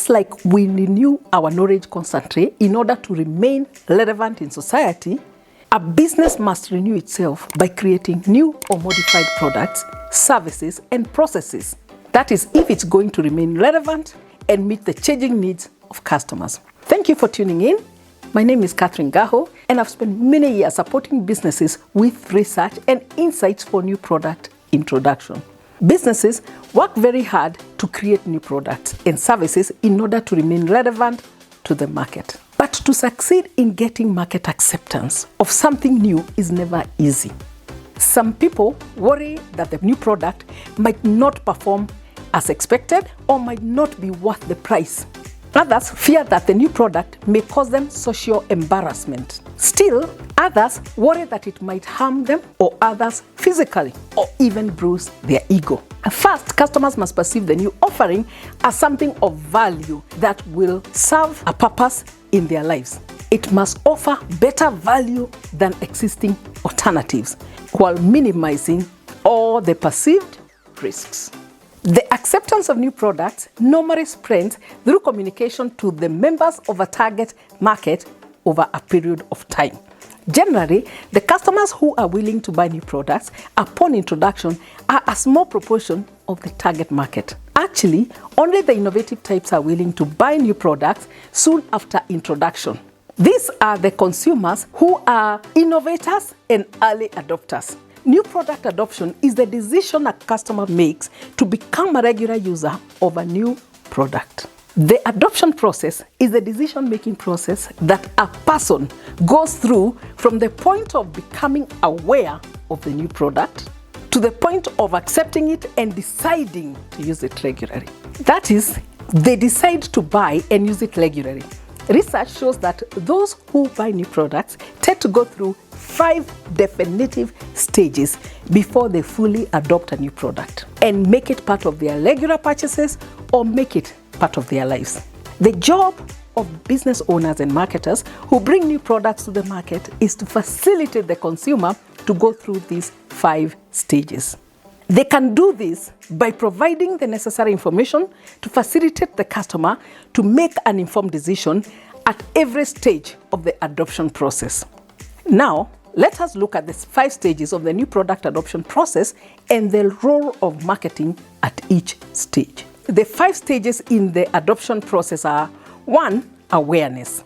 Just like we renew our knowledge constantly in order to remain relevant in society, a business must renew itself by creating new or modified products, services, and processes. That is, if it's going to remain relevant and meet the changing needs of customers. Thank you for tuning in. My name is Catherine Ngahu, and I've spent many years supporting businesses with research and insights for new product introduction. Businesses work very hard to create new products and services in order to remain relevant to the market. But to succeed in getting market acceptance of something new is never easy. Some people worry that the new product might not perform as expected or might not be worth the price. Others fear that the new product may cause them social embarrassment. Still, others worry that it might harm them or others physically or even bruise their ego. First, customers must perceive the new offering as something of value that will serve a purpose in their lives. It must offer better value than existing alternatives while minimizing all the perceived risks. The acceptance of new products normally spreads through communication to the members of a target market over a period of time. Generally, the customers who are willing to buy new products upon introduction are a small proportion of the target market. Actually, only the innovative types are willing to buy new products soon after introduction. These are the consumers who are innovators and early adopters. New product adoption is the decision a customer makes to become a regular user of a new product. The adoption process is the decision-making process that a person goes through from the point of becoming aware of the new product to the point of accepting it and deciding to use it regularly. That is, they decide to buy and use it regularly. Research shows that those who buy new products tend to go through 5 definitive stages before they fully adopt a new product and make it part of their regular purchases or make it part of their lives. The job of business owners and marketers who bring new products to the market is to facilitate the consumer to go through these 5 stages. They can do this by providing the necessary information to facilitate the customer to make an informed decision at every stage of the adoption process. Now, let us look at the 5 stages of the new product adoption process and the role of marketing at each stage. The 5 stages in the adoption process are: 1. Awareness.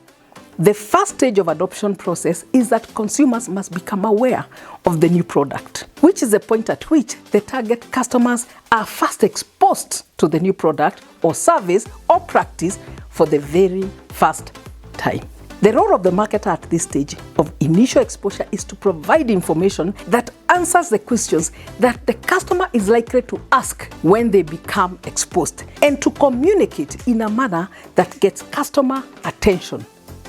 The first stage of adoption process is that consumers must become aware of the new product, which is the point at which the target customers are first exposed to the new product or service or practice for the very first time. The role of the marketer at this stage of initial exposure is to provide information that answers the questions that the customer is likely to ask when they become exposed, and to communicate in a manner that gets customer attention.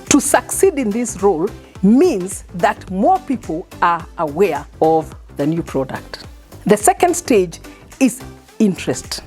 To succeed in this role means that more people are aware of the new product. The second stage is interest.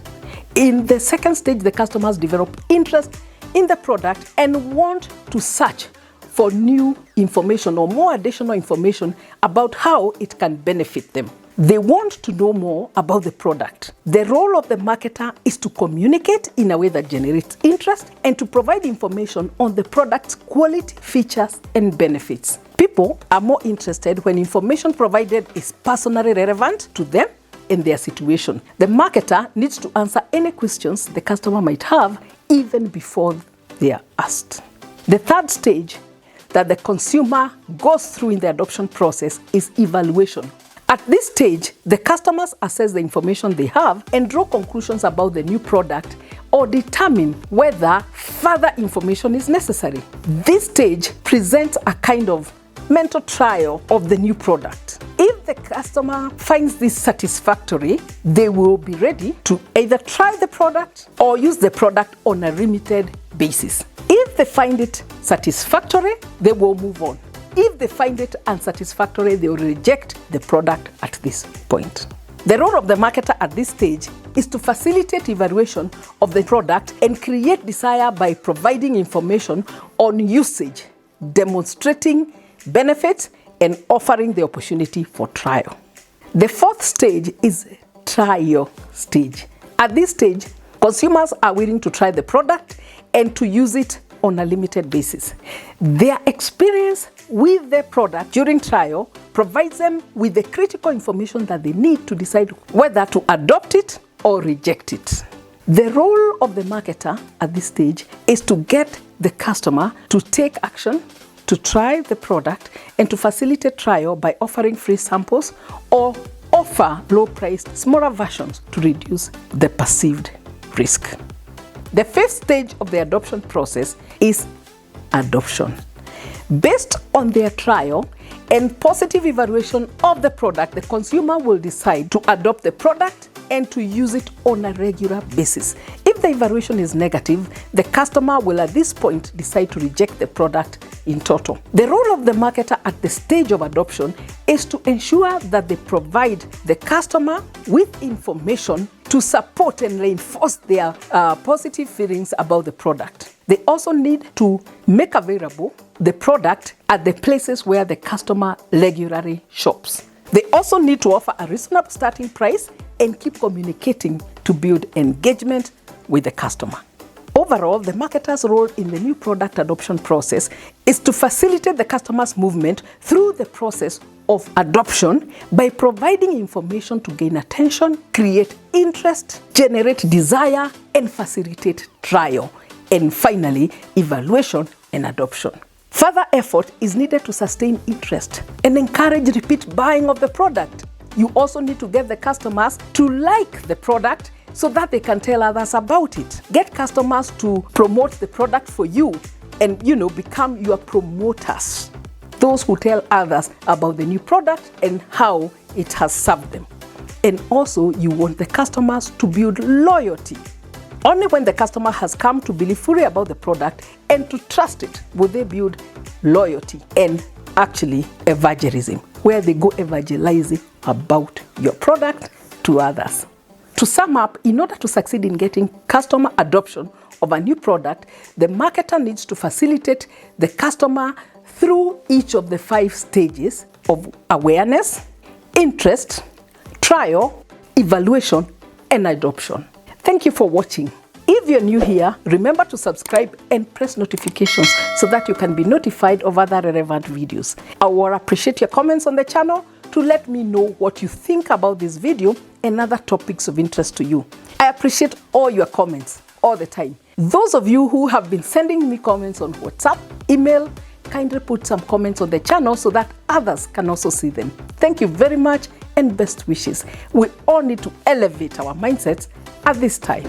In the second stage, the customers develop interest in the product and want to search for new information or more additional information about how it can benefit them. They want to know more about the product. The role of the marketer is to communicate in a way that generates interest and to provide information on the product's quality, features, and benefits. People are more interested when information provided is personally relevant to them and their situation. The marketer needs to answer any questions the customer might have even before they are asked. The third stage that the consumer goes through in the adoption process is evaluation. At this stage, the customers assess the information they have and draw conclusions about the new product or determine whether further information is necessary. This stage presents a kind of mental trial of the new product. If the customer finds this satisfactory, they will be ready to either try the product or use the product on a limited basis. If they find it satisfactory, they will move on. If they find it unsatisfactory, they will reject the product at this point. The role of the marketer at this stage is to facilitate evaluation of the product and create desire by providing information on usage, demonstrating benefits, and offering the opportunity for trial. The fourth stage is trial stage. At this stage, consumers are willing to try the product and to use it on a limited basis. Their experience with the product during trial provides them with the critical information that they need to decide whether to adopt it or reject it. The role of the marketer at this stage is to get the customer to take action, to try the product, and to facilitate trial by offering free samples or offer low-priced, smaller versions to reduce the perceived risk. The fifth stage of the adoption process is adoption. Based on their trial and positive evaluation of the product, the consumer will decide to adopt the product and to use it on a regular basis. If the evaluation is negative, the customer will at this point decide to reject the product in total. The role of the marketer at the stage of adoption is to ensure that they provide the customer with information to support and reinforce their positive feelings about the product. They also need to make available the product at the places where the customer regularly shops. They also need to offer a reasonable starting price and keep communicating to build engagement with the customer. Overall, the marketer's role in the new product adoption process is to facilitate the customer's movement through the process of adoption by providing information to gain attention, create interest, generate desire, and facilitate trial, and finally, evaluation and adoption. Further effort is needed to sustain interest and encourage repeat buying of the product. You also need to get the customers to like the product so that they can tell others about it. Get customers to promote the product for you and, become your promoters. Those who tell others about the new product and how it has served them. And also, you want the customers to build loyalty. Only when the customer has come to believe fully about the product and to trust it will they build loyalty and actually evangelism, where they go evangelizing about your product to others. To sum up, in order to succeed in getting customer adoption of a new product, the marketer needs to facilitate the customer through each of the 5 stages of awareness, interest, trial, evaluation, and adoption. Thank you for watching. If you're new here, remember to subscribe and press notifications so that you can be notified of other relevant videos. I will appreciate your comments on the channel to let me know what you think about this video and other topics of interest to you. I appreciate all your comments all the time. Those of you who have been sending me comments on WhatsApp, email, kindly put some comments on the channel so that others can also see them. Thank you very much and best wishes. We all need to elevate our mindsets at this time.